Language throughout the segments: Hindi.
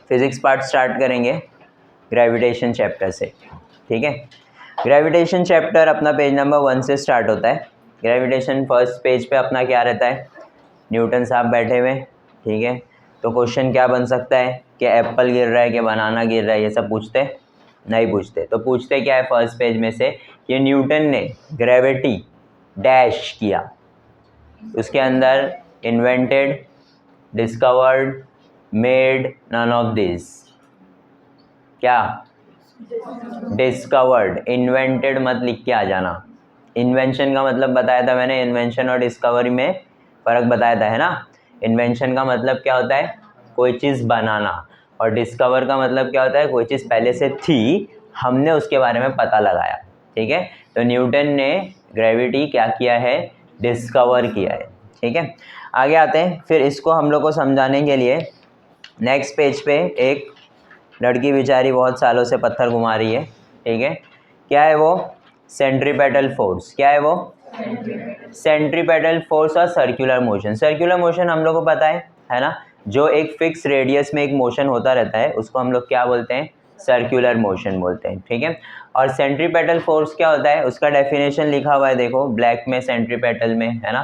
फिजिक्स पार्ट स्टार्ट करेंगे ग्रेविटेशन चैप्टर से, ठीक है। ग्रेविटेशन चैप्टर अपना पेज नंबर 1 से स्टार्ट होता है। ग्रेविटेशन फर्स्ट पेज पे अपना क्या रहता है, न्यूटन साहब बैठे हुए, ठीक है। तो क्वेश्चन क्या बन सकता है कि एप्पल गिर रहा है कि बनाना गिर रहा है, ये सब पूछते नहीं पूछते। तो पूछते क्या है फर्स्ट पेज में से, कि न्यूटन ने ग्रेविटी डैश किया, उसके अंदर invented, discovered, made, none of this. क्या डिस्कवर्ड, इन्वेंटेड मत लिख के आ जाना। इन्वेंशन का मतलब बताया था मैंने, इन्वेंशन और डिस्कवरी में फ़र्क बताया था, है ना। इन्वेंशन का मतलब क्या होता है, कोई चीज़ बनाना, और डिस्कवर का मतलब क्या होता है, कोई चीज़ पहले से थी, हमने उसके बारे में पता लगाया, ठीक है। तो न्यूटन ने ग्रेविटी क्या किया है, डिस्कवर किया है, ठीक है। आगे आते हैं, फिर इसको हम लोग को समझाने के लिए नेक्स्ट पेज पे एक लड़की बेचारी बहुत सालों से पत्थर घुमा रही है, ठीक है। क्या है वो, सेंट्रीपेटल फोर्स। क्या है वो, सेंट्रीपेटल फोर्स और सर्कुलर मोशन। सर्कुलर मोशन हम लोग को पता है ना, जो एक फिक्स रेडियस में एक मोशन होता रहता है उसको हम लोग क्या बोलते हैं, सर्कुलर मोशन बोलते हैं, ठीक है। और सेंट्रीपेटल फोर्स क्या होता है, उसका डेफिनेशन लिखा हुआ है, देखो ब्लैक में, सेंट्रीपेटल में, है ना।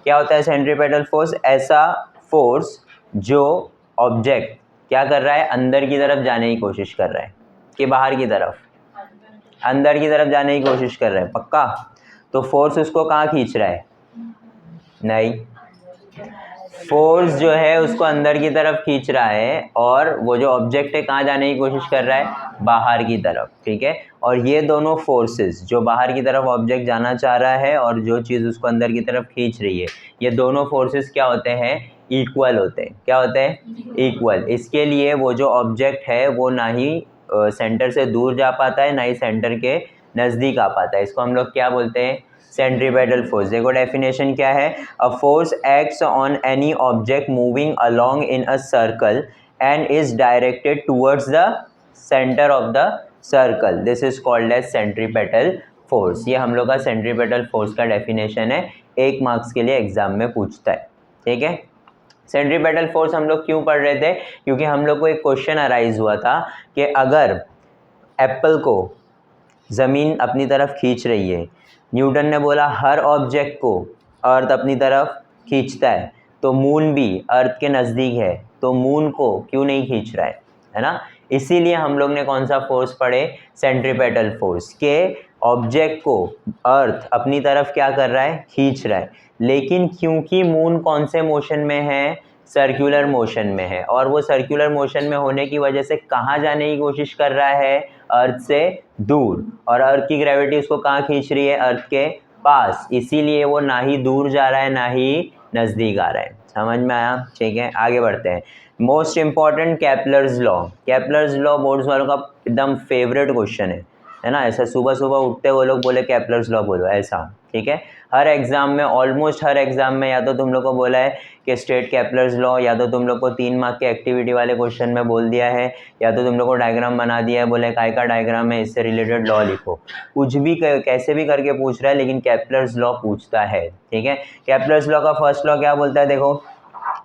क्या होता है सेंट्रीपेटल फोर्स, ऐसा फोर्स जो ऑब्जेक्ट क्या कर रहा है, अंदर की तरफ जाने की कोशिश कर रहा है कि बाहर की तरफ, अंदर की तरफ जाने की कोशिश कर रहा है, पक्का। तो फोर्स उसको कहाँ खींच रहा है, नहीं, फोर्स जो है उसको अंदर की तरफ खींच रहा है, और वो जो ऑब्जेक्ट है कहाँ जाने की कोशिश कर रहा है, बाहर की तरफ, ठीक है। और ये दोनों फोर्सेस, जो बाहर की तरफ ऑब्जेक्ट जाना चाह रहा है और जो चीज़ उसको अंदर की तरफ खींच रही है, ये दोनों फोर्सेस क्या होते हैं, इक्वल होते हैं। क्या होते हैं, इक्वल। इसके लिए वो जो ऑब्जेक्ट है वो ना ही सेंटर से दूर जा पाता है, ना ही सेंटर के नज़दीक आ पाता है। इसको हम लोग क्या बोलते हैं, सेंट्रीपेटल फोर्स। देखो डेफिनेशन क्या है, a force acts on any object moving along in a circle and is directed towards the centre of the circle, this is called as centripetal force. ये हम लोग का सेंट्रीपेटल फोर्स का डेफिनेशन है, 1 मार्क्स के लिए एग्जाम में पूछता है, ठीक है। सेंट्रीपेटल फोर्स हम लोग क्यों पढ़ रहे थे, क्योंकि हम लोग को एक क्वेश्चन अराइज हुआ था कि अगर एप्पल को ज़मीन अपनी तरफ खींच रही है, न्यूटन ने बोला हर ऑब्जेक्ट को अर्थ अपनी तरफ खींचता है, तो मून भी अर्थ के नज़दीक है, तो मून को क्यों नहीं खींच रहा है ना। इसीलिए हम लोग ने कौन सा फोर्स पढ़े, सेंट्रीपेटल फोर्स, के ऑब्जेक्ट को अर्थ अपनी तरफ क्या कर रहा है, खींच रहा है। लेकिन क्योंकि मून कौन से मोशन में है, सर्कुलर मोशन में है, और वो सर्कुलर मोशन में होने की वजह से कहाँ जाने की कोशिश कर रहा है, अर्थ से दूर, और अर्थ की ग्रेविटी उसको कहाँ खींच रही है, अर्थ के पास। इसीलिए वो ना ही दूर जा रहा है ना ही नज़दीक आ रहा है। समझ में आया, ठीक है। आगे बढ़ते हैं। Most important Kepler's law. Kepler's law boards वालों का एकदम फेवरेट क्वेश्चन है ना। ऐसा सुबह सुबह उठते वो लोग बोले केपलर्स लॉ बोलो, ऐसा, ठीक है। हर एग्जाम में, ऑलमोस्ट हर एग्जाम में, या तो तुम लोग को बोला है कि स्टेट केपलर्स लॉ, या तो तुम लोग को 3 मार्क के एक्टिविटी वाले क्वेश्चन में बोल दिया है, या तो तुम लोग को डायग्राम बना दिया है, बोले काय का डायग्राम है, इससे रिलेटेड लॉ लिखो। कुछ भी कैसे भी करके पूछ रहा है, लेकिन केपलर्स लॉ पूछता है, ठीक है। केपलर्स लॉ का फर्स्ट लॉ क्या बोलता है, देखो,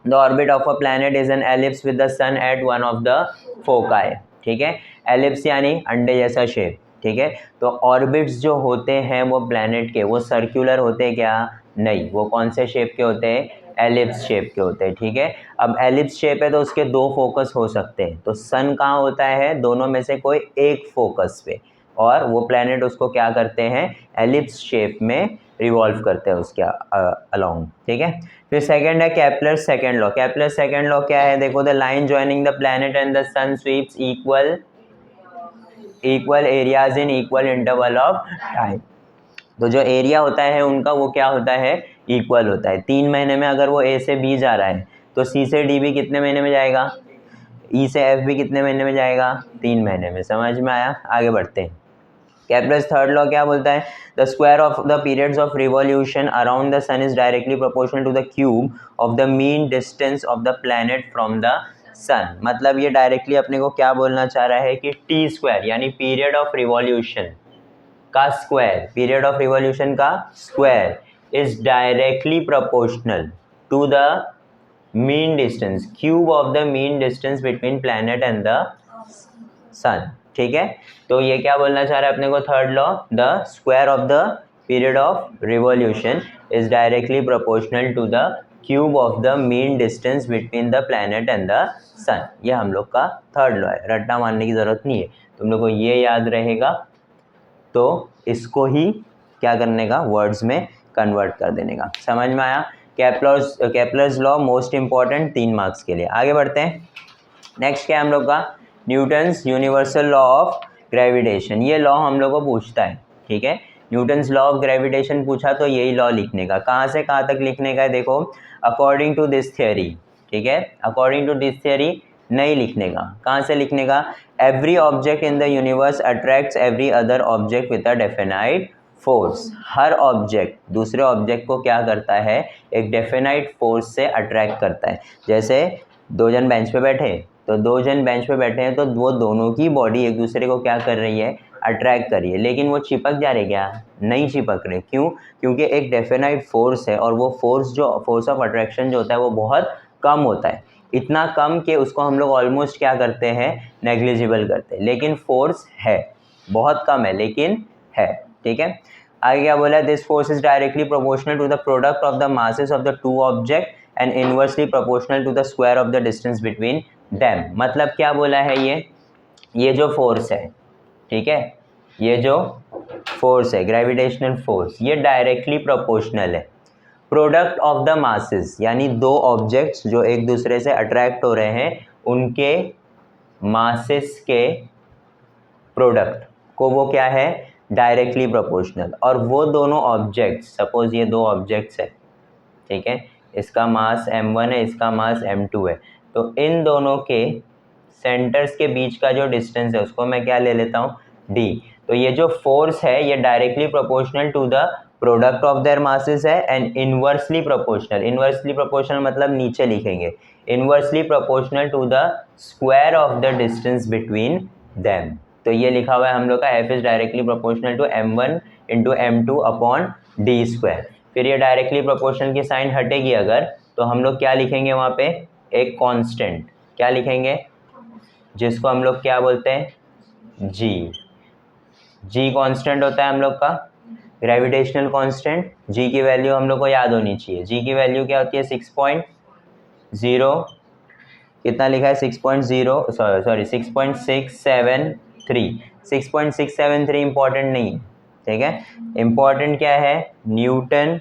the orbit of a planet is an ellipse with the sun at one of the foci, ठीक है। एलिप्स यानी अंडे जैसा शेप, ठीक है। तो ऑर्बिट्स जो होते हैं वो प्लैनेट के, वो सर्कुलर होते हैं क्या, नहीं, वो कौन से शेप के होते हैं, एलिप्स शेप के होते हैं, ठीक है। अब एलिप्स शेप है तो उसके 2 फोकस हो सकते हैं, तो सन कहाँ होता है, दोनों में से कोई एक फोकस पे, और वो प्लैनेट उसको क्या करते हैं, एलिप्स शेप में रिवॉल्व करते हैं उसके अलोंग, ठीक है। फिर सेकंड है Kepler second law. Kepler second law क्या है, देखो, the line joining the planet and the sun sweeps equal areas in equal interval of time. तो जो एरिया होता है उनका वो क्या होता है, इक्वल होता है। 3 महीने में अगर वो ए से बी जा रहा है, तो सी से डी भी कितने महीने में जाएगा, ई से एफ भी कितने महीने में जाएगा, 3 महीने में। समझ में आया, आगे बढ़ते हैं। केपलर्स थर्ड लॉ क्या बोलता है, the square of the periods of revolution around the sun is directly proportional to the cube of the mean distance of the planet from the sun. मतलब ये डायरेक्टली अपने को क्या बोलना चाह रहा है कि टी स्क्वायर यानी पीरियड ऑफ रिवॉल्यूशन का स्क्वायर, पीरियड ऑफ रिवॉल्यूशन का square is directly proportional to the mean distance, cube of the mean distance between planet and the sun, ठीक है। तो ये क्या बोलना चाह रहा है अपने को, third law, the square of the period of revolution is directly proportional to the cube of the mean distance between the planet and the sun. ये हम लोग का थर्ड लॉ है, रट्टा मारने की ज़रूरत नहीं है, तुम लोग को ये याद रहेगा। तो इसको ही क्या करने का, वर्ड्स में कन्वर्ट कर देने का। समझ में आया? Kepler's law most important 3 marks के लिए। आगे बढ़ते हैं। नेक्स्ट क्या है हम लोग का, Newton's universal law of gravitation. ये लॉ हम लोग को पूछता है, ठीक है। न्यूटन्स लॉ ऑफ ग्रेविटेशन पूछा तो यही लॉ लिखने का। कहाँ से कहाँ तक लिखने का है, देखो, अकॉर्डिंग टू दिस थियरी, ठीक है। अकॉर्डिंग टू दिस थियरी नहीं लिखने का। कहाँ से लिखने का, every object in the universe attracts every other object with a definite force. Her object दूसरे ऑब्जेक्ट को क्या करता है, एक डेफिनाइट फोर्स से अट्रैक्ट करता है। जैसे 2 जन बेंच पे बैठे, तो 2 जन बेंच पे बैठे हैं तो वो दोनों की बॉडी एक दूसरे को क्या कर रही है, अट्रैक्ट कर रही है, लेकिन वो चिपक जा रहे क्या, नहीं चिपक रहे। क्यों? क्योंकि एक डेफिनाइट फोर्स है और वो फोर्स, जो फोर्स ऑफ अट्रैक्शन जो होता है वो बहुत कम होता है, इतना कम कि उसको हम लोग ऑलमोस्ट क्या करते हैं, नेग्लिजिबल करते हैं। लेकिन फोर्स है, बहुत कम है लेकिन है, ठीक है। आगे क्या बोला, this force is directly proportional to the product of the masses of the 2 object and inversely proportional to the square of the distance between them. मतलब क्या बोला है, ये जो फोर्स है, ठीक है, ये जो फोर्स है ग्रेविटेशनल फोर्स, ये डायरेक्टली प्रोपोर्शनल है प्रोडक्ट ऑफ द मासेस, यानी 2 ऑब्जेक्ट्स जो एक दूसरे से अट्रैक्ट हो रहे हैं उनके मासेस के प्रोडक्ट को वो क्या है, डायरेक्टली प्रोपोर्शनल। और वो दोनों ऑब्जेक्ट्स, सपोज ये 2 ऑब्जेक्ट्स है, ठीक है, इसका मास m1 है, इसका मास m2 है, तो इन दोनों के सेंटर्स के बीच का जो डिस्टेंस है उसको मैं क्या ले लेता हूँ, d। तो ये जो फोर्स है ये directly proportional to the product of their masses है and inversely proportional. Inversely proportional मतलब नीचे लिखेंगे, inversely proportional to the square of the distance between them. तो ये लिखा हुआ है हम लोग का, f is directly proportional to m1 into m2 upon D square. फिर ये डायरेक्टली प्रोपोर्शनल की साइन हटेगी अगर, तो हम लोग क्या लिखेंगे वहाँ पे, एक कांस्टेंट। क्या लिखेंगे, जिसको हम लोग क्या बोलते हैं, g। g कांस्टेंट होता है हम लोग का ग्रेविटेशनल कांस्टेंट। g की वैल्यू हम लोग को याद होनी चाहिए। g की वैल्यू क्या होती है, 6.0, कितना लिखा है, 6.673। 6.673 इंपॉर्टेंट नहीं है, ठीक है। इंपॉर्टेंट क्या है, न्यूटन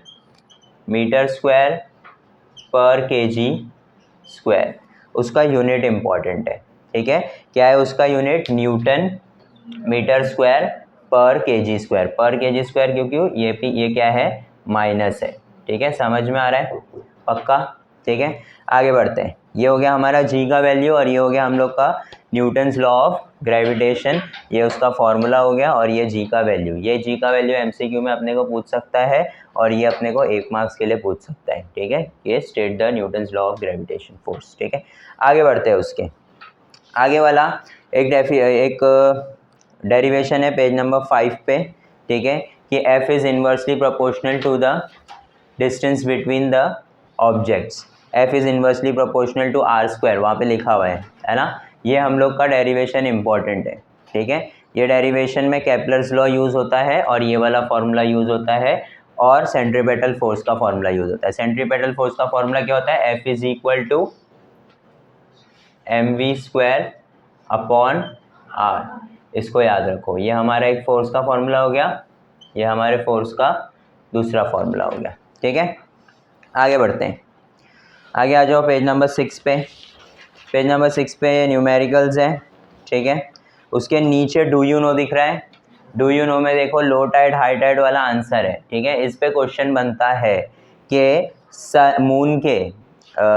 मीटर स्क्वायर पर केजी स्क्वायर, उसका यूनिट इंपॉर्टेंट है, ठीक है। क्या है उसका यूनिट, न्यूटन मीटर स्क्वायर पर केजी स्क्वायर। पर केजी स्क्वायर क्योंकि ये क्या है, माइनस है, ठीक है। समझ में आ रहा है, पक्का, ठीक है। आगे बढ़ते हैं। ये हो गया हमारा g का वैल्यू और ये हो गया हम लोग का न्यूटन्स लॉ ऑफ ग्रेविटेशन, ये उसका फॉर्मूला हो गया। और ये g का वैल्यू, ये g का वैल्यू MCQ में अपने को पूछ सकता है और ये अपने को 1 मार्क्स के लिए पूछ सकता है, ठीक है। ये state the Newton's law of gravitation force, ठीक है। आगे बढ़ते हैं। उसके आगे वाला एक डेरिवेशन है पेज नंबर 5 पे, ठीक है, कि f is inversely proportional to the distance between the objects. f is inversely proportional to r square, वहाँ पे लिखा हुआ है ना। ये हम लोग का डेरिवेशन इंपॉर्टेंट है, ठीक है। ये डेरिवेशन में केपलर्स लॉ यूज़ होता है और ये वाला फार्मूला यूज़ होता है और सेंट्रीपेटल फोर्स का फार्मूला यूज़ होता है। सेंट्रीपेटल फोर्स का फार्मूला क्या होता है, f is equal to mv square upon r। इसको याद रखो, ये हमारा एक फोर्स का फार्मूला हो गया, ये हमारे फोर्स का दूसरा फार्मूला हो गया, ठीक है। आगे बढ़ते हैं। आगे आ जाओ पेज नंबर 6 पे। पेज नंबर 6 पे न्यूमेरिकल्स हैं, ठीक है। उसके नीचे डू यू नो दिख रहा है। डू यू नो में देखो लो टाइड हाई टाइड वाला आंसर है, ठीक है। इस पे क्वेश्चन बनता है कि मून के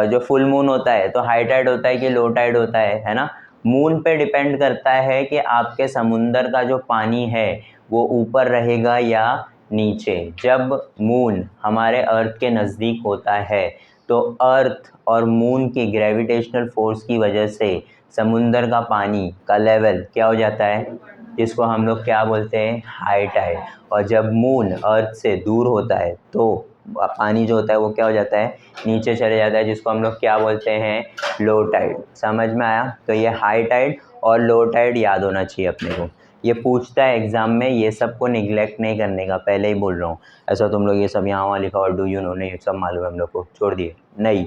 जो फुल मून होता है तो हाई टाइड होता है कि लो टाइड होता है ना। मून पे डिपेंड करता है कि आपके समुंदर का जो पानी है वो ऊपर रहेगा या नीचे। जब मून हमारे अर्थ के नज़दीक होता है तो अर्थ और मून की ग्रेविटेशनल फोर्स की वजह से समुंदर का पानी का लेवल क्या हो जाता है, जिसको हम लोग क्या बोलते हैं, हाई टाइड। और जब मून अर्थ से दूर होता है तो पानी जो होता है वो क्या हो जाता है, नीचे चले जाता है, जिसको हम लोग क्या बोलते हैं, लो टाइड। समझ में आया? तो ये हाई टाइड और लो टाइड याद होना चाहिए अपने को। ये पूछता है एग्जाम में, ये सब को निगलेक्ट नहीं करने का, पहले ही बोल रहा हूँ। ऐसा तुम लोग ये सब यहाँ वहाँ लिखा और डू यू नो, नहीं सब मालूम है हम लोग को, छोड़ दिए नहीं,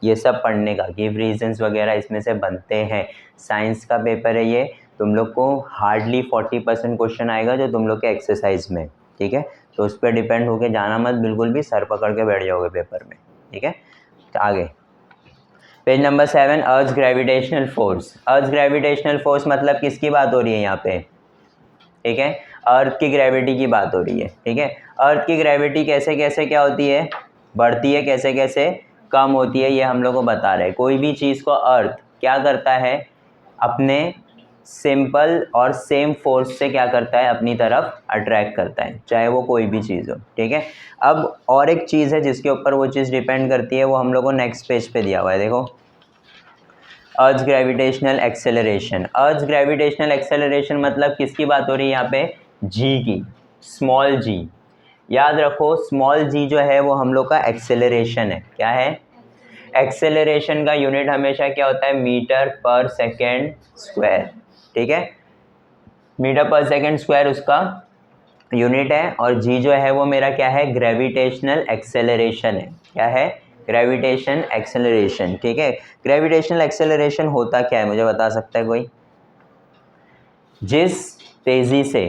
ये सब पढ़ने का, गिव रीजंस वगैरह इसमें से बनते हैं। साइंस का पेपर है ये, तुम लोग को हार्डली 40% क्वेश्चन आएगा जो तुम लोग के एक्सरसाइज में, ठीक है। तो उस पर डिपेंड होके जाना मत बिल्कुल भी, सर पकड़ के बैठ जाओगे पेपर में, ठीक है। तो आगे पेज नंबर 7, अर्थ ग्रेविटेशनल फोर्स। अर्थ ग्रेविटेशनल फोर्स मतलब किसकी बात हो रही है यहाँ पे, ठीक है, अर्थ की ग्रेविटी की बात हो रही है, ठीक है। अर्थ की ग्रेविटी कैसे कैसे क्या होती है, बढ़ती है, कैसे कैसे कम होती है, ये हम लोग को बता रहे हैं। कोई भी चीज़ को अर्थ क्या करता है, अपने सिंपल और सेम फोर्स से क्या करता है, अपनी तरफ अट्रैक्ट करता है, चाहे वो कोई भी चीज़ हो, ठीक है। अब और एक चीज़ है जिसके ऊपर वो चीज़ डिपेंड करती है, वो हम लोग को नेक्स्ट पेज पे दिया हुआ है, देखो, अर्थ ग्रेविटेशनल एक्सेलरेशन। अर्थ ग्रेविटेशनल एक्सेलरेशन मतलब किसकी बात हो रही है यहाँ पे, जी की, स्मॉल जी। याद रखो स्मॉल जी जो है वो हम लोग का एक्सेलरेशन है। क्या है, एक्सेलरेशन का यूनिट हमेशा क्या होता है, मीटर पर सेकेंड स्क्वायर, ठीक है, मीटर पर सेकेंड स्क्वायर उसका यूनिट है। और जी जो है वो मेरा क्या है, ग्रेविटेशनल एक्सेलरेशन है। क्या है, ग्रेविटेशन एक्सेलरेशन, ठीक है। ग्रेविटेशनल एक्सेलरेशन होता क्या है, मुझे बता सकता है कोई? जिस तेज़ी से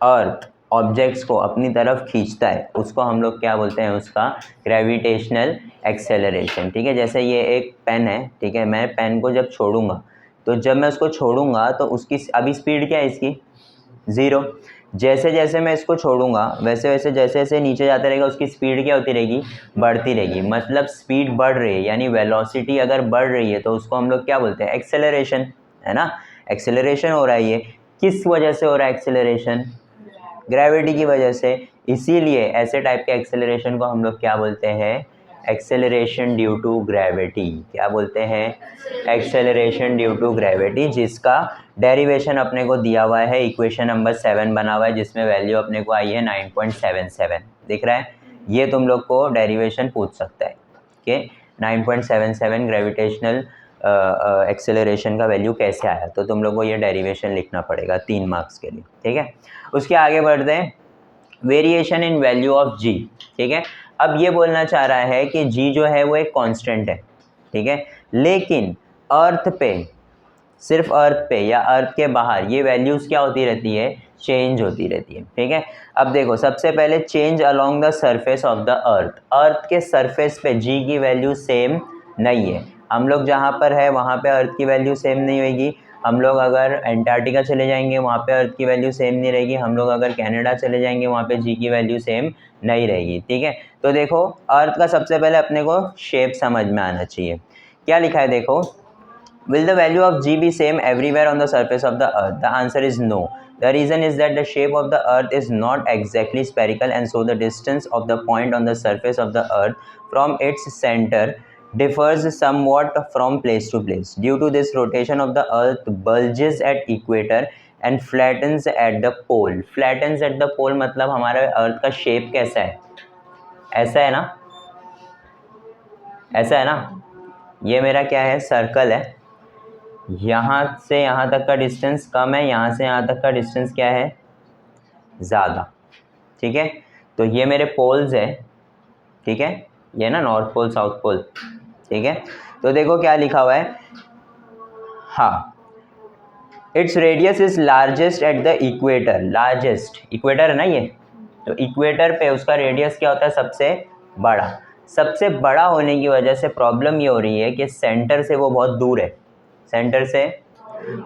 अर्थ ऑब्जेक्ट्स को अपनी तरफ खींचता है उसको हम लोग क्या बोलते हैं, उसका ग्रेविटेशनल एक्सेलरेशन, ठीक है। जैसे ये एक पेन है, ठीक है, मैं पेन को जब छोड़ूंगा, तो जब मैं उसको छोड़ूंगा तो उसकी अभी स्पीड क्या है इसकी, 0। जैसे जैसे मैं इसको छोड़ूंगा वैसे वैसे जैसे जैसे नीचे जाता रहेगा उसकी स्पीड क्या होती रहेगी, बढ़ती रहेगी। मतलब स्पीड बढ़ रही है, यानी वेलोसिटी अगर बढ़ रही है तो उसको हम लोग क्या बोलते हैं, एक्सेलरेशन, है ना। एक्सेलरेशन हो रहा है, ये किस वजह से हो रहा है एक्सेलरेशन, ग्रेविटी की वजह से। इसीलिए ऐसे टाइप के एक्सेलरेशन को हम लोग क्या बोलते हैं, एक्सेलरेशन ड्यू टू ग्रेविटी। क्या बोलते हैं, एक्सेलरेशन ड्यू टू ग्रेविटी, जिसका डेरिवेशन अपने को दिया हुआ है, इक्वेशन नंबर 7 बना हुआ है, जिसमें वैल्यू अपने को आई है 9.77, दिख रहा है। ये तुम लोग को डेरिवेशन पूछ सकता है कि 9.77 ग्रेविटेशनल एक्सेलरेशन का वैल्यू कैसे आया, तो तुम लोग को ये डेरिवेशन लिखना पड़ेगा 3 मार्क्स के लिए, ठीक है। उसके आगे बढ़ते हैं, वेरिएशन इन वैल्यू ऑफ जी, ठीक है। अब ये बोलना चाह रहा है कि जी जो है वो एक कांस्टेंट है, ठीक है, लेकिन अर्थ पे, सिर्फ अर्थ पे या अर्थ के बाहर ये वैल्यूज़ क्या होती रहती है, चेंज होती रहती है, ठीक है। अब देखो सबसे पहले change along the surface of the earth. Earth के सरफेस पे जी की वैल्यू सेम नहीं है। हम लोग जहाँ पर है वहाँ पे अर्थ की वैल्यू सेम नहीं होगी। हम लोग अगर एंटार्क्टिका चले जाएंगे वहाँ पे अर्थ की वैल्यू सेम नहीं रहेगी। हम लोग अगर कनाडा चले जाएंगे वहाँ पे जी की वैल्यू सेम नहीं रहेगी, ठीक है। तो देखो अर्थ का सबसे पहले अपने को शेप समझ में आना चाहिए। क्या लिखा है देखो, will the value of g be same everywhere on the surface of the earth? The answer is no. The reason is that the shape of the earth is not exactly spherical, and so the distance of the point on the surface of the earth from its center differs somewhat from place to place. Due to this, rotation of the earth bulges at equator and flattens at the pole. Flattens at the pole मतलब हमारे अर्थ का शेप कैसा है, ऐसा है ना, ऐसा है ना। ये मेरा क्या है, सर्कल है, यहाँ से यहाँ तक का डिस्टेंस कम है, यहाँ से यहाँ तक का डिस्टेंस क्या है, ज़्यादा, ठीक है। तो ये मेरे पोल्स है, ठीक है, ये ना नॉर्थ पोल साउथ पोल, ठीक है। तो देखो क्या लिखा हुआ है, हाँ, it's radius is largest at the equator. Largest equator है ना ये, तो इक्वेटर पे उसका रेडियस क्या होता है, सबसे बड़ा। सबसे बड़ा होने की वजह से प्रॉब्लम ये हो रही है कि सेंटर से वो बहुत दूर है, सेंटर से,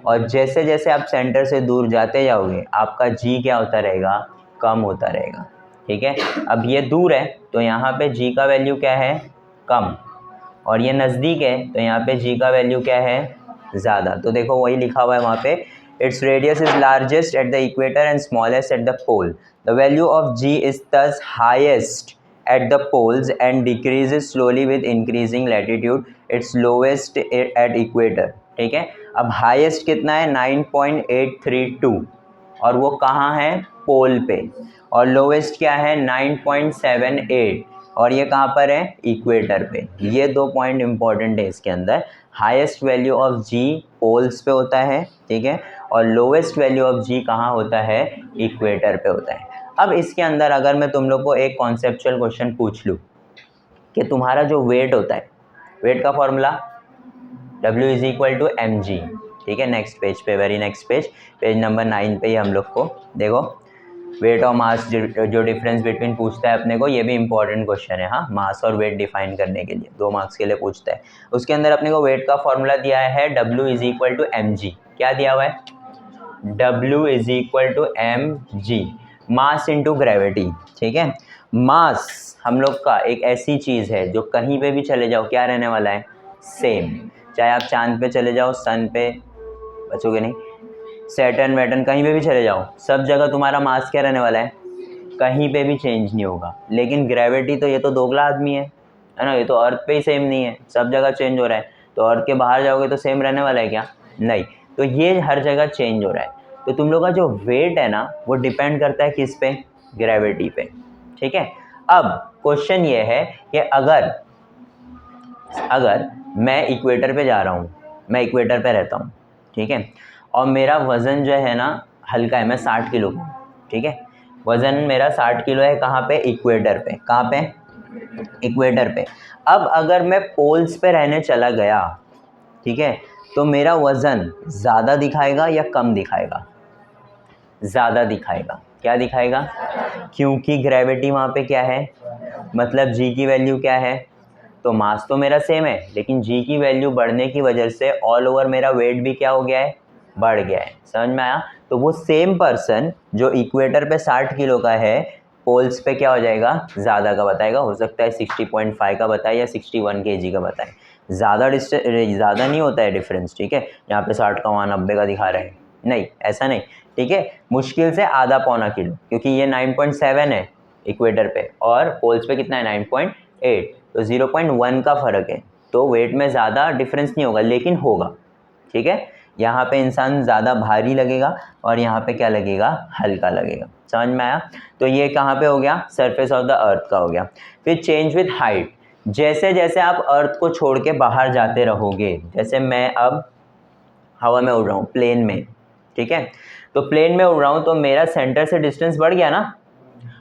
और जैसे जैसे आप सेंटर से दूर जाते जाओगे आपका जी क्या होता रहेगा, कम होता रहेगा, ठीक है। अब ये दूर है तो यहाँ पे जी का वैल्यू क्या है, कम, और ये नज़दीक है तो यहाँ पे जी का वैल्यू क्या है, ज़्यादा। तो देखो वही लिखा हुआ है वहाँ पे, it's radius is largest at the equator and smallest at the pole. The value of g is this highest at the poles and decreases slowly with increasing latitude. Its lowest at equator, ठीक है। अब हाईएस्ट कितना है, 9.832, और वो कहाँ है, पोल पे, और लोवेस्ट क्या है 9.78, और ये कहाँ पर है, इक्वेटर पे। ये 2 पॉइंट इंपॉर्टेंट है इसके अंदर। Highest value of g poles पे होता है, ठीक है, और लोवेस्ट वैल्यू ऑफ जी कहाँ होता है, इक्वेटर पे होता है। अब इसके अंदर अगर मैं तुम लोग को एक कॉन्सेप्चुअल क्वेश्चन पूछ लूँ कि तुम्हारा जो वेट होता है, वेट का formula W is equal to M G, ठीक है। नेक्स्ट पेज पे, very next page, page number 9 पे ही हम लोग को देखो वेट और मास जो डिफरेंस बिटवीन पूछता है अपने को, ये भी इंपॉर्टेंट क्वेश्चन है। हाँ, मास और वेट डिफाइन करने के लिए 2 मार्क्स के लिए पूछता है। उसके अंदर अपने को वेट का फॉर्मूला दिया है W is equal to M G. क्या दिया हुआ है, W is equal to M G, mass into gravity, ठीक है। मास हम लोग का एक ऐसी चीज़ है जो कहीं पे भी चले जाओ क्या रहने वाला है, सेम। चाहे आप चांद पे चले जाओ, सन पे, बचोगे नहीं, सैटर्न वेटर्न कहीं पे भी चले जाओ, सब जगह तुम्हारा मास क्या रहने वाला है, कहीं पे भी चेंज नहीं होगा। लेकिन ग्रेविटी तो ये तो दोगला आदमी है ना, ये तो अर्थ पे ही सेम नहीं है, सब जगह चेंज हो रहा है। तो अर्थ के बाहर जाओगे तो सेम रहने वाला है क्या, नहीं। तो ये हर जगह चेंज हो रहा है। तो तुम लोग का जो वेट है ना वो डिपेंड करता है किस पे, ग्रेविटी पे, ठीक है। अब क्वेश्चन ये है कि अगर मैं इक्वेटर पे जा रहा हूँ, मैं इक्वेटर पे रहता हूँ, ठीक है, और मेरा वज़न जो है ना हल्का है, मैं 60 किलो का, ठीक है, वज़न मेरा 60 किलो है, कहाँ पे, इक्वेटर पे। कहाँ पे, इक्वेटर पे। अब अगर मैं पोल्स पे रहने चला गया, ठीक है, तो मेरा वज़न ज़्यादा दिखाएगा या कम दिखाएगा, ज़्यादा दिखाएगा। क्या दिखाएगा, क्योंकि ग्रेविटी वहाँ पे क्या है, मतलब जी की वैल्यू क्या है, तो मास तो मेरा सेम है, लेकिन जी की वैल्यू बढ़ने की वजह से ऑल ओवर मेरा वेट भी क्या हो गया है, बढ़ गया है। समझ में आया। तो वो सेम पर्सन जो इक्वेटर पे 60 किलो का है, पोल्स पे क्या हो जाएगा, ज़्यादा का बताएगा। हो सकता है 60.5 का बताए या 61 kg का बताए। ज़्यादा नहीं होता है डिफरेंस, ठीक है। यहाँ पे 60 का, वहाँ 90 का दिखा रहे हैं, नहीं, ऐसा नहीं, ठीक है। मुश्किल से आधा पौना किलो, क्योंकि ये 9.7 है इक्वेटर पे और पोल्स पे कितना है, 9.8, तो 0.1 का फ़र्क है। तो वेट में ज़्यादा डिफरेंस नहीं होगा, लेकिन होगा, ठीक है। यहाँ पे इंसान ज़्यादा भारी लगेगा और यहाँ पे क्या लगेगा, हल्का लगेगा। समझ में आया। तो ये कहाँ पे हो गया, सरफेस ऑफ द अर्थ का हो गया। फिर चेंज विथ हाइट, जैसे जैसे आप अर्थ को छोड़ के बाहर जाते रहोगे, जैसे मैं अब हवा में उड़ रहा हूँ, प्लेन में, ठीक है, तो प्लेन में उड़ रहा हूँ तो मेरा सेंटर से डिस्टेंस बढ़ गया ना।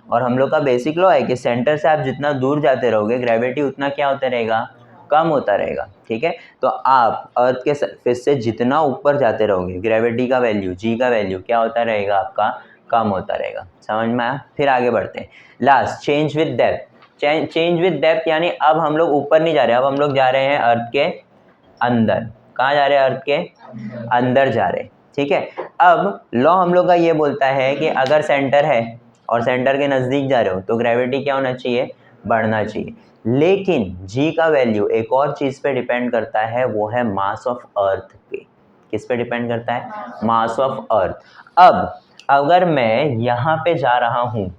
और हम लोग का बेसिक लॉ है कि सेंटर से आप जितना दूर जाते रहोगे ग्रेविटी उतना क्या होता रहेगा, कम होता रहेगा, ठीक है। तो आप अर्थ के सरफेस से जितना ऊपर जाते रहोगे ग्रेविटी का वैल्यू, जी का वैल्यू क्या होता रहेगा आपका, कम होता रहेगा। समझ में आया। फिर आगे बढ़ते हैं, last change with depth. Change with depth यानी अब हम लोग ऊपर नहीं जा रहे, अब हम लोग जा रहे हैं अर्थ के अंदर। कहाँ जा रहे हैं, अर्थ के अंदर जा रहे हैं, ठीक है। अब लॉ हम लोग का ये बोलता है कि अगर सेंटर है और सेंटर के नज़दीक जा रहे हो तो ग्रेविटी क्या होना चाहिए, बढ़ना चाहिए। लेकिन जी का वैल्यू एक और चीज़ पे डिपेंड करता है, वो है मास ऑफ अर्थ पे। किस पे डिपेंड करता है, मास ऑफ अर्थ। अब अगर मैं यहाँ पे जा रहा हूँ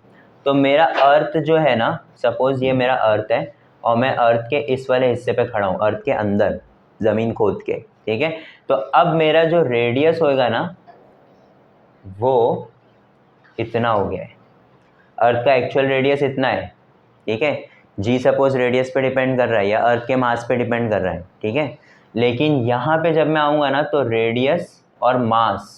तो मेरा अर्थ जो है ना, सपोज ये मेरा अर्थ है और मैं अर्थ के इस वाले हिस्से पे खड़ा हूँ, अर्थ के अंदर ज़मीन खोद के, ठीक है। तो अब मेरा जो रेडियस होएगा ना वो इतना हो गया है, अर्थ का एक्चुअल रेडियस इतना है, ठीक है। जी सपोज रेडियस पे डिपेंड कर रहा है या अर्थ के मास पे डिपेंड कर रहा है, ठीक है। लेकिन यहाँ पे जब मैं आऊँगा ना तो रेडियस और मास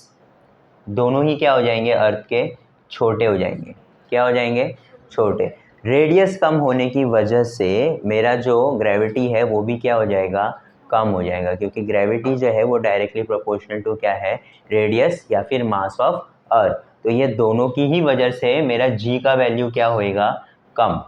दोनों ही क्या हो जाएंगे, अर्थ के छोटे हो जाएंगे। क्या हो जाएंगे, छोटे। रेडियस कम होने की वजह से मेरा जो ग्रेविटी है वो भी क्या हो जाएगा, कम हो जाएगा, क्योंकि ग्रेविटी जो है वो डायरेक्टली प्रोपोर्शनल टू क्या है, रेडियस या फिर मास ऑफ अर्थ। तो ये दोनों की ही वजह से मेरा जी का वैल्यू क्या होएगा, कम,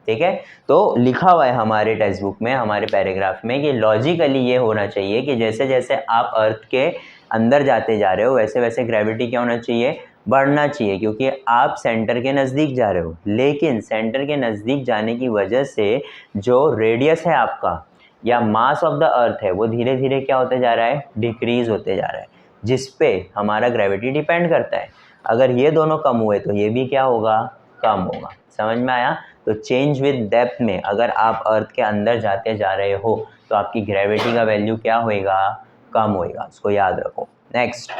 ठीक है। तो लिखा हुआ है हमारे टेक्स्ट बुक में, हमारे पैराग्राफ में कि लॉजिकली ये होना चाहिए कि जैसे जैसे आप अर्थ के अंदर जाते जा रहे हो वैसे वैसे ग्रेविटी क्या होना चाहिए, बढ़ना चाहिए, क्योंकि आप सेंटर के नज़दीक जा रहे हो। लेकिन सेंटर के नज़दीक जाने की वजह से जो रेडियस है आपका या मास ऑफ द अर्थ है वो धीरे धीरे क्या होते जा रहा है, डिक्रीज होते जा रहा है, जिस पे हमारा ग्रेविटी डिपेंड करता है। अगर ये दोनों कम हुए तो ये भी क्या होगा, कम होगा। समझ में आया। तो चेंज विद डेप्थ में अगर आप अर्थ के अंदर जाते जा रहे हो तो आपकी ग्रेविटी का वैल्यू क्या होएगा, कम होएगा, उसको याद रखो। नेक्स्ट,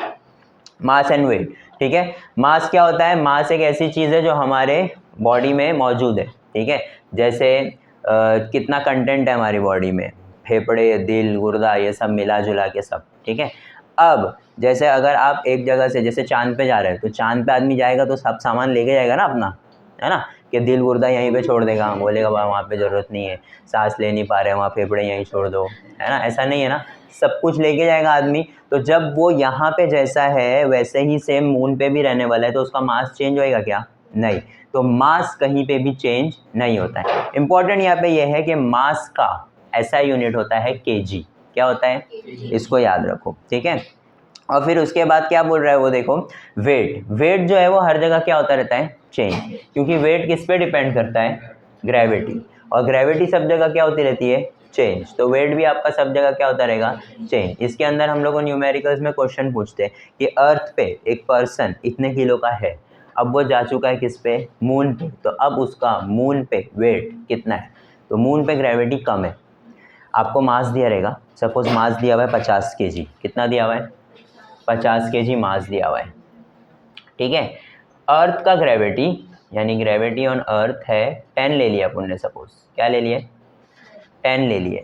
मास एंड वेट, ठीक है। मास क्या होता है, मास एक ऐसी चीज़ है जो हमारे बॉडी में मौजूद है, ठीक है। जैसे कितना कंटेंट है हमारी बॉडी में, फेफड़े, दिल, गुर्दा, ये सब मिला जुला के सब, ठीक है। अब जैसे अगर आप एक जगह से जैसे चांद पे जा रहे हैं, तो चांद पे आदमी जाएगा तो सब सामान लेके जाएगा ना अपना, है ना, कि दिल गुर्दा यहीं पे छोड़ देगा, बोलेगा वहाँ पे ज़रूरत नहीं है, सांस ले नहीं पा रहे वहाँ फेफड़े यहीं छोड़ दो, है ना, ऐसा नहीं है ना, सब कुछ लेके जाएगा आदमी। तो जब वो यहाँ पे जैसा है वैसे ही सेम मून पे भी रहने वाला है, तो उसका मास चेंज होएगा क्या? नहीं। तो मास कहीं पे भी चेंज नहीं होता है। इम्पॉर्टेंट यहाँ पे ये है कि मास का ऐसा यूनिट होता है केजी। क्या होता है? इसको याद रखो, ठीक है। और फिर उसके बाद क्या बोल रहा है वो देखो, वेट जो है वो हर जगह क्या होता रहता है? चेंज। क्योंकि वेट किस पे डिपेंड करता है? ग्रेविटी। और ग्रेविटी सब जगह क्या होती रहती है? चेंज। तो वेट भी आपका सब जगह क्या होता रहेगा? चेंज। इसके अंदर हम लोग न्यूमेरिकल्स में क्वेश्चन पूछते हैं कि अर्थ पे एक पर्सन इतने किलो का है, अब वो जा चुका है किस पे? मून पे। तो अब उसका मून पे वेट कितना है? तो मून पे ग्रेविटी कम है। आपको मास दिया रहेगा, सपोज मास दिया हुआ है 50 kg। कितना दिया हुआ है? 50 kg मास दिया हुआ है, ठीक है। अर्थ का ग्रेविटी यानी ग्रेविटी ऑन अर्थ है 10 ले लिया अपन ने, सपोज क्या ले लिए? 10 ले लिए,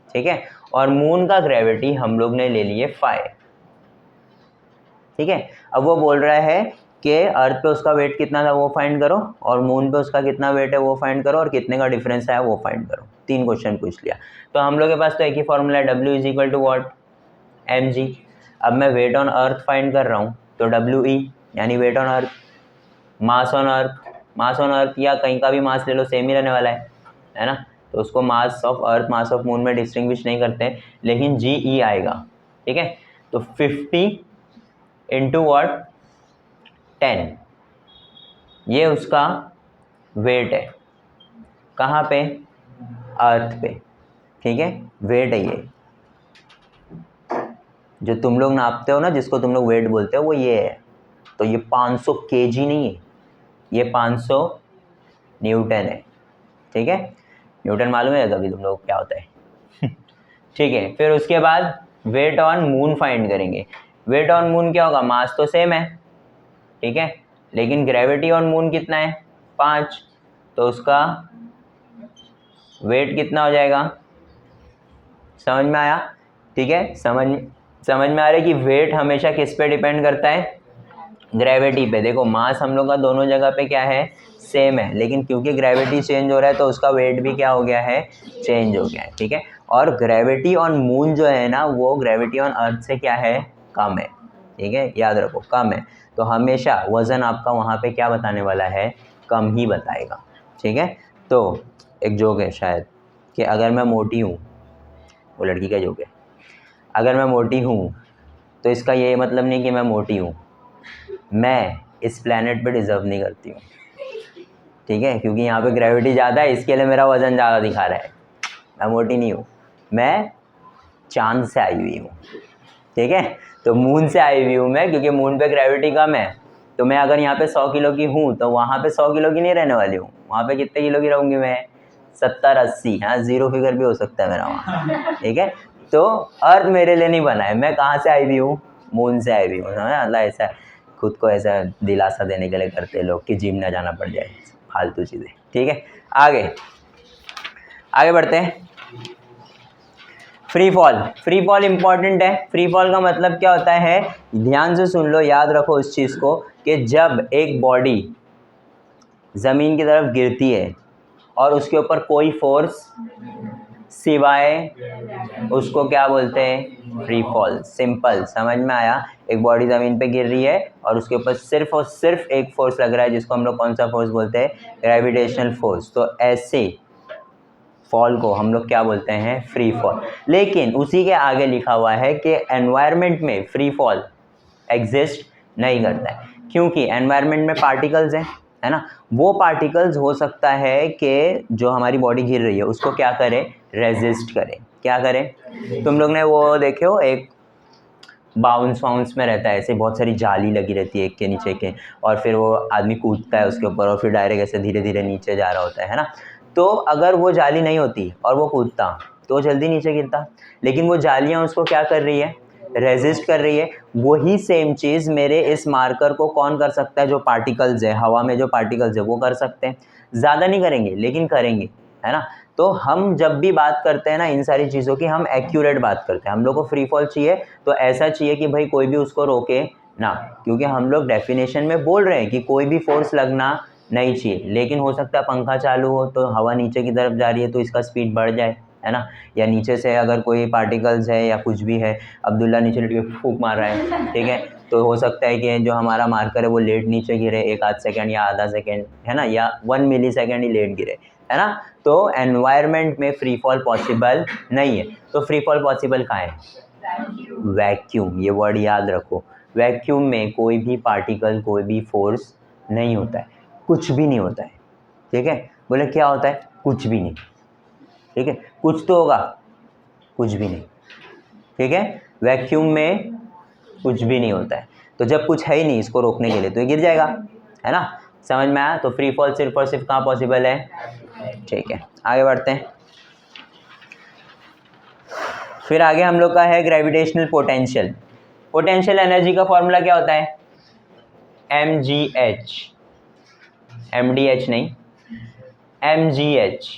ठीक है। और मून का ग्रेविटी हम लोग ने ले लिए 5, ठीक है। अब वो बोल रहा है कि अर्थ पे उसका वेट कितना था वो फाइंड करो, और मून पे उसका कितना वेट है वो फाइंड करो, और कितने का डिफरेंस आया वो फाइंड करो। 3 क्वेश्चन पूछ लिया। तो हम लोग के पास तो एक ही फॉर्मूला है, W is equal to what? mg। अब मैं वेट ऑन अर्थ फाइंड कर रहा हूँ, तो WE यानी weight on earth, mass on earth या कहीं का भी मास ले लो सेम ही रहने वाला है ना। तो उसको mass of earth mass of moon में डिस्टिंग्विश नहीं करते हैं, लेकिन GE आएगा, ठीक है। तो 50 इंटू वॉट? 10, ये उसका वेट है। कहाँ पे? अर्थ पे, ठीक है। वेट है ये जो तुम लोग नापते हो ना, जिसको तुम लोग वेट बोलते हो, वो ये है। तो ये 500 kg नहीं है, ये 500 न्यूटन है, ठीक है। न्यूटन मालूम है कभी तुम लोग क्या होता है? ठीक है। फिर उसके बाद वेट ऑन मून फाइंड करेंगे। वेट ऑन मून क्या होगा? मास तो सेम है, ठीक है, लेकिन ग्रेविटी ऑन मून कितना है? 5। तो उसका वेट कितना हो जाएगा? समझ में आया? ठीक है, समझ में आ रहा है कि वेट हमेशा किस पे डिपेंड करता है? ग्रेविटी पे। देखो मास हम लोग का दोनों जगह पे क्या है? सेम है, लेकिन क्योंकि ग्रेविटी चेंज हो रहा है तो उसका वेट भी क्या हो गया है? चेंज हो गया है, ठीक है। और ग्रेविटी ऑन मून जो है ना, वो ग्रेविटी ऑन अर्थ से क्या है? कम है, ठीक है, याद रखो कम है। तो हमेशा वज़न आपका वहाँ पे क्या बताने वाला है? कम ही बताएगा, ठीक है। तो एक जोक है शायद कि अगर मैं मोटी हूँ, वो लड़की का जोक है, अगर मैं मोटी हूँ तो इसका ये मतलब नहीं कि मैं मोटी हूँ, मैं इस प्लैनेट पे डिज़र्व नहीं करती हूँ, ठीक है, क्योंकि यहाँ पे ग्रेविटी ज़्यादा है, इसके लिए मेरा वज़न ज़्यादा दिखा रहा है। मैं मोटी नहीं हूँ, मैं चांद से आई हुई हूँ, ठीक है। तो मून से आई हुई हूँ मैं, क्योंकि मून पे ग्रेविटी कम है। तो मैं अगर यहाँ पे 100 किलो की हूँ तो वहाँ पे 100 किलो की नहीं रहने वाली हूँ। वहाँ पे कितने किलो की रहूँगी मैं? 70-80, हाँ, 0 फिगर भी हो सकता है मेरा वहाँ, ठीक है। तो अर्थ मेरे लिए नहीं बना है, मैं कहाँ से आई हुई हूँ? मून से आई हुई हूँ, समझ? अल्लाह ऐसा खुद को ऐसा दिलासा देने के लिए करते हैं लोग कि जिम ना जाना पड़ जाए, फालतू चीज़ें, ठीक है। आगे बढ़ते हैं। फ्री फॉल इंपॉर्टेंट है। फ्री फॉल का मतलब क्या होता है? ध्यान से सुन लो, याद रखो इस चीज़ को कि जब एक बॉडी ज़मीन की तरफ गिरती है और उसके ऊपर कोई फोर्स सिवाय, उसको क्या बोलते हैं? Free fall. सिंपल, समझ में आया? एक बॉडी ज़मीन पे गिर रही है और उसके ऊपर सिर्फ और सिर्फ एक फोर्स लग रहा है, जिसको हम लोग कौन सा फोर्स बोलते हैं? Gravitational force. तो ऐसे फॉल को हम लोग क्या बोलते हैं? Free fall. लेकिन उसी के आगे लिखा हुआ है कि एनवायरनमेंट में फ्री फॉल एग्जिस्ट नहीं करता है, क्योंकि एनवायरनमेंट में पार्टिकल्स हैं, है ना। वो पार्टिकल्स हो सकता है कि जो हमारी बॉडी गिर रही है उसको क्या करे? रेजिस्ट करे। क्या करे? तुम लोग ने वो देखे हो, एक बाउंस में रहता है, ऐसे बहुत सारी जाली लगी रहती है एक के नीचे के, और फिर वो आदमी कूदता है उसके ऊपर और फिर डायरेक्ट ऐसे धीरे धीरे नीचे जा रहा होता है ना। तो अगर वो जाली नहीं होती और वो कूदता तो जल्दी नीचे गिरता, लेकिन वो जालियाँ उसको क्या कर रही है? रेजिस्ट कर रही है। वही सेम चीज़ मेरे इस मार्कर को कौन कर सकता है? जो पार्टिकल्स है, हवा में जो पार्टिकल्स है वो कर सकते हैं। ज़्यादा नहीं करेंगे लेकिन करेंगे, है ना। तो तो हम जब भी बात करते हैं ना इन सारी चीज़ों की, हम एक्यूरेट बात करते हैं। हम लोग को फ्री फॉल चाहिए तो ऐसा चाहिए कि भाई कोई भी उसको रोके ना, क्योंकि हम लोग डेफिनेशन में बोल रहे हैं कि कोई भी फोर्स लगना नहीं चाहिए। लेकिन हो सकता है पंखा चालू हो तो हवा नीचे की तरफ जा रही है तो इसका स्पीड बढ़ जाए, है ना, या नीचे से अगर कोई पार्टिकल्स है या कुछ भी है, अब्दुल्ला नीचे लेट के फूंक मार रहा है, ठीक है, तो हो सकता है कि जो हमारा मार्कर है वो लेट नीचे गिरे 1 आध सेकेंड या आधा सेकेंड, है ना, या 1 मिली सेकेंड ही लेट गिरे, है ना। तो एनवायरनमेंट में फ्री फॉल पॉसिबल नहीं है। तो फ्री फॉल पॉसिबल कहाँ है? वैक्यूम, ये वर्ड याद रखो। वैक्यूम में कोई भी पार्टिकल, कोई भी फोर्स नहीं होता है, कुछ भी नहीं होता है, ठीक है। बोले क्या होता है? कुछ भी नहीं, ठीक है। कुछ तो होगा, कुछ भी नहीं, ठीक है। वैक्यूम में कुछ भी नहीं होता है। तो जब कुछ है ही नहीं इसको रोकने के लिए तो ये गिर जाएगा, है ना। समझ में आया? तो फ्री फॉल सिर्फ और सिर्फ कहाँ पॉसिबल है? ठीक है, आगे बढ़ते हैं। फिर आगे हम लोग का है ग्रेविटेशनल पोटेंशियल। पोटेंशियल एनर्जी का फॉर्मूला क्या होता है? mgh, mdh नहीं, mgh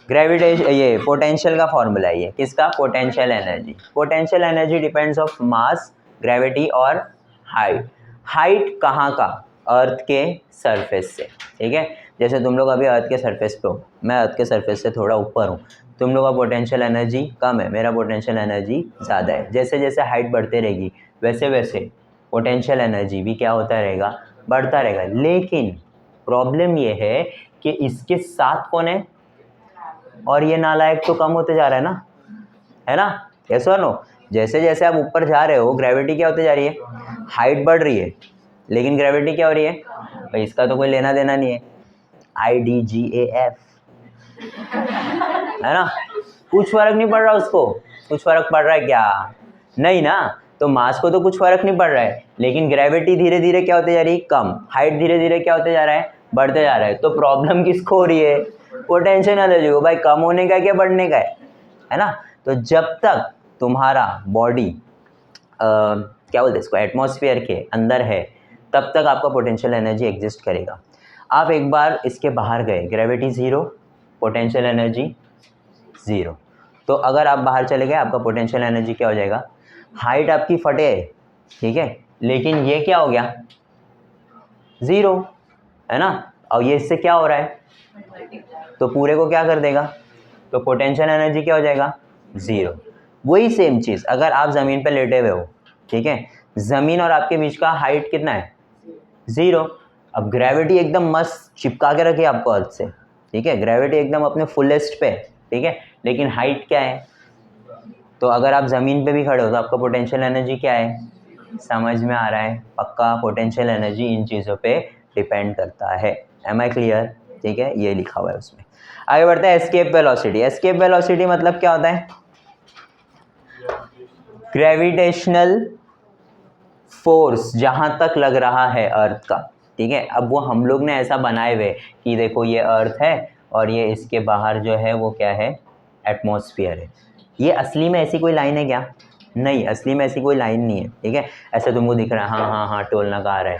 ग्रेविटेशन, ये पोटेंशियल का फॉर्मूला है। ये किसका? Potential energy. Potential energy depends of mass, gravity और हाइट। हाइट कहाँ का? अर्थ के सरफेस से, ठीक है। जैसे तुम लोग अभी अर्थ के सरफेस पे हो, मैं अर्थ के सरफेस से थोड़ा ऊपर हूँ, तुम लोग का पोटेंशियल एनर्जी कम है, मेरा पोटेंशियल एनर्जी ज़्यादा है। जैसे जैसे हाइट बढ़ते रहेगी वैसे वैसे पोटेंशियल एनर्जी भी क्या होता रहेगा? बढ़ता रहेगा। लेकिन प्रॉब्लम ये है कि इसके साथ कौन है? और ये नालायक तो कम होते जा रहा है ना, है ना, यस और नो। जैसे जैसे आप ऊपर जा रहे हो ग्रेविटी क्या होते जा रही है? हाइट बढ़ रही है, लेकिन ग्रेविटी क्या हो रही है? भाई इसका तो कोई लेना देना नहीं है, IDGAF, है ना। कुछ फर्क नहीं पड़ रहा उसको। कुछ फर्क पड़ रहा है क्या? नहीं ना। तो मास को तो कुछ फर्क नहीं पड़ रहा है, लेकिन ग्रेविटी धीरे धीरे क्या होते जा रही है? कम। हाइट धीरे धीरे क्या होते जा रहा है? बढ़ते जा रहा है। तो प्रॉब्लम किसको हो रही है? पोटेंशियल एनर्जी को। भाई कम होने का क्या बढ़ने का है ना। तो जब तक तुम्हारा बॉडी क्या बोलते हैं इसको, एटमॉस्फेयर के अंदर है, तब तक आपका पोटेंशियल एनर्जी एग्जिस्ट करेगा। आप एक बार इसके बाहर गए, gravity zero, potential energy zero. तो अगर आप बाहर चले गए आपका पोटेंशियल एनर्जी क्या हो जाएगा? हाइट आपकी फटे है, ठीक है, लेकिन ये क्या हो गया? ज़ीरो, है ना। और ये इससे क्या हो रहा है? तो पूरे को क्या कर देगा? तो पोटेंशियल एनर्जी क्या हो जाएगा? ज़ीरो। वही सेम चीज़ अगर आप ज़मीन पे लेटे हुए हो, ठीक है, ज़मीन और आपके बीच का हाइट कितना है? ज़ीरो। अब ग्रेविटी एकदम मस्त चिपका के रखी आपको अर्थ से, ठीक है, ग्रेविटी एकदम अपने फुलेस्ट पे, ठीक है, लेकिन हाइट क्या है? तो अगर आप ज़मीन पे भी खड़े हो तो आपका पोटेंशियल एनर्जी क्या है? समझ में आ रहा है? पक्का पोटेंशियल एनर्जी इन चीज़ों पे डिपेंड करता है। Am I clear? ठीक है, ये लिखा हुआ है उसमें। आगे बढ़ते हैं। Escape velocity. एस्केप वेलोसिटी मतलब क्या होता है? ग्रेविटेशनल फोर्स जहाँ तक लग रहा है अर्थ का, ठीक है। अब वो हम लोग ने ऐसा बनाए हुए कि देखो ये अर्थ है और ये इसके बाहर जो है वो क्या है? एटमॉस्फेयर है। ये असली में ऐसी कोई लाइन है क्या? नहीं, असली में ऐसी कोई लाइन नहीं है, ठीक है। ऐसा तुमको दिख रहा है, हाँ हाँ हाँ टोल नगा रहा है,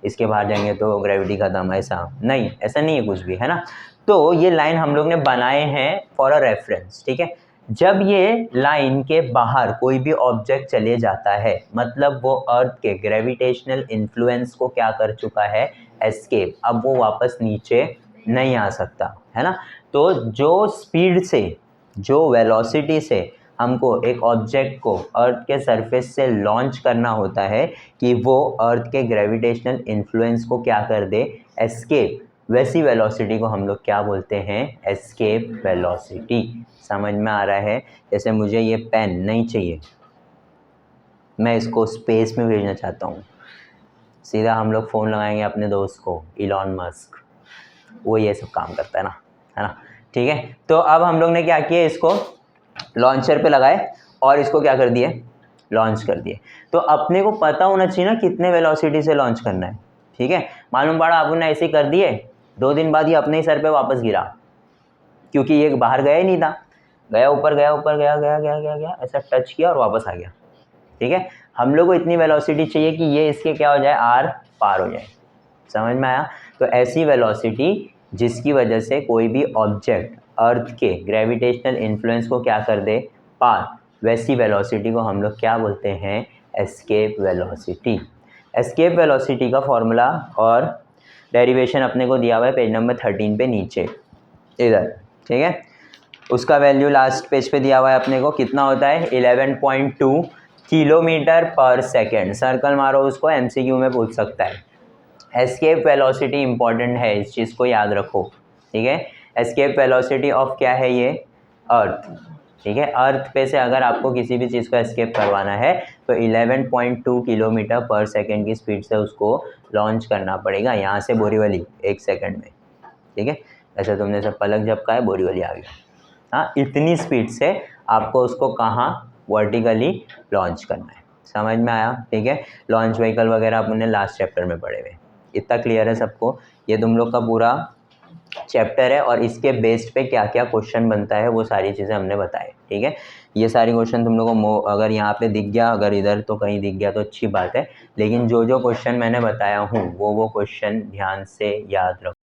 इसके बाहर जाएंगे तो ग्रेविटी खत्म, ऐसा नहीं, ऐसा नहीं है कुछ भी, है ना। तो ये लाइन हम लोग ने बनाए हैं फॉर अ रेफरेंस, ठीक है। जब ये लाइन के बाहर कोई भी ऑब्जेक्ट चले जाता है, मतलब वो अर्थ के ग्रेविटेशनल इन्फ्लुएंस को क्या कर चुका है? एस्केप। अब वो वापस नीचे नहीं आ सकता, है ना। तो जो स्पीड से, जो वेलोसिटी से हमको एक ऑब्जेक्ट को अर्थ के सरफेस से लॉन्च करना होता है कि वो अर्थ के ग्रेविटेशनल इन्फ्लुएंस को क्या कर दे? एस्केप। वैसी वेलोसिटी को हम लोग क्या बोलते हैं? Escape velocity. समझ में आ रहा है? जैसे मुझे ये पेन नहीं चाहिए, मैं इसको स्पेस में भेजना चाहता हूँ, सीधा हम लोग फ़ोन लगाएंगे अपने दोस्त को, इलॉन मस्क, वो ये सब काम करता है ना, ठीक है। तो अब हम लोग ने क्या किया? इसको लॉन्चर पे लगाए और इसको क्या कर दिए? लॉन्च कर दिए। तो अपने को पता होना चाहिए ना कितने वेलोसिटी से लॉन्च करना है, ठीक है। मालूम पड़ा आपने ऐसे ही कर दिए, 2 दिन बाद ये अपने ही सर पे वापस गिरा, क्योंकि ये बाहर गया ही नहीं था, गया ऊपर, गया ऊपर, गया गया गया गया गया, ऐसा टच किया और वापस आ गया, ठीक है। हम लोग को इतनी वेलोसिटी चाहिए कि ये इसके क्या हो जाए? आर पार हो जाए। समझ में आया? तो ऐसी वेलोसिटी जिसकी वजह से कोई भी ऑब्जेक्ट अर्थ के ग्रेविटेशनल इन्फ्लुएंस को क्या कर दे, पार, वैसी वेलोसिटी को हम लोग क्या बोलते हैं, एस्केप वेलोसिटी। एस्केप वेलोसिटी का फॉर्मूला और डेरिवेशन अपने को दिया हुआ है पेज नंबर 13 पे नीचे इधर, ठीक है। उसका वैल्यू लास्ट पेज पे दिया हुआ है अपने को, कितना होता है 11.2 किलोमीटर पर सेकेंड। सर्कल मारो उसको, एमसीक्यू में पूछ सकता है। एस्केप वेलोसिटी इंपॉर्टेंट है, इस चीज़ को याद रखो, ठीक है। एस्केप वेलोसिटी ऑफ क्या है, ये अर्थ, ठीक है। अर्थ पे से अगर आपको किसी भी चीज़ को एस्केप करवाना है तो 11.2 किलोमीटर पर सेकेंड की स्पीड से उसको लॉन्च करना पड़ेगा यहाँ से बोरीवली 1 सेकेंड में, ठीक है। ऐसे तुमने सब पलक झपका है, बोरीवली आ गया। हाँ, इतनी स्पीड से आपको उसको कहाँ वर्टिकली लॉन्च करना है, समझ में आया, ठीक है। लॉन्च व्हीकल वगैरह अपने लास्ट चैप्टर में पढ़े हुए, इतना क्लियर है सबको। ये तुम लोग का पूरा चैप्टर है और इसके बेस्ड पे क्या क्या क्वेश्चन बनता है वो सारी चीज़ें हमने बताए, ठीक है। ये सारे क्वेश्चन तुम लोगों को अगर यहाँ पे दिख गया, अगर इधर तो कहीं दिख गया तो अच्छी बात है, लेकिन जो जो क्वेश्चन मैंने बताया हूँ वो क्वेश्चन ध्यान से याद रखो।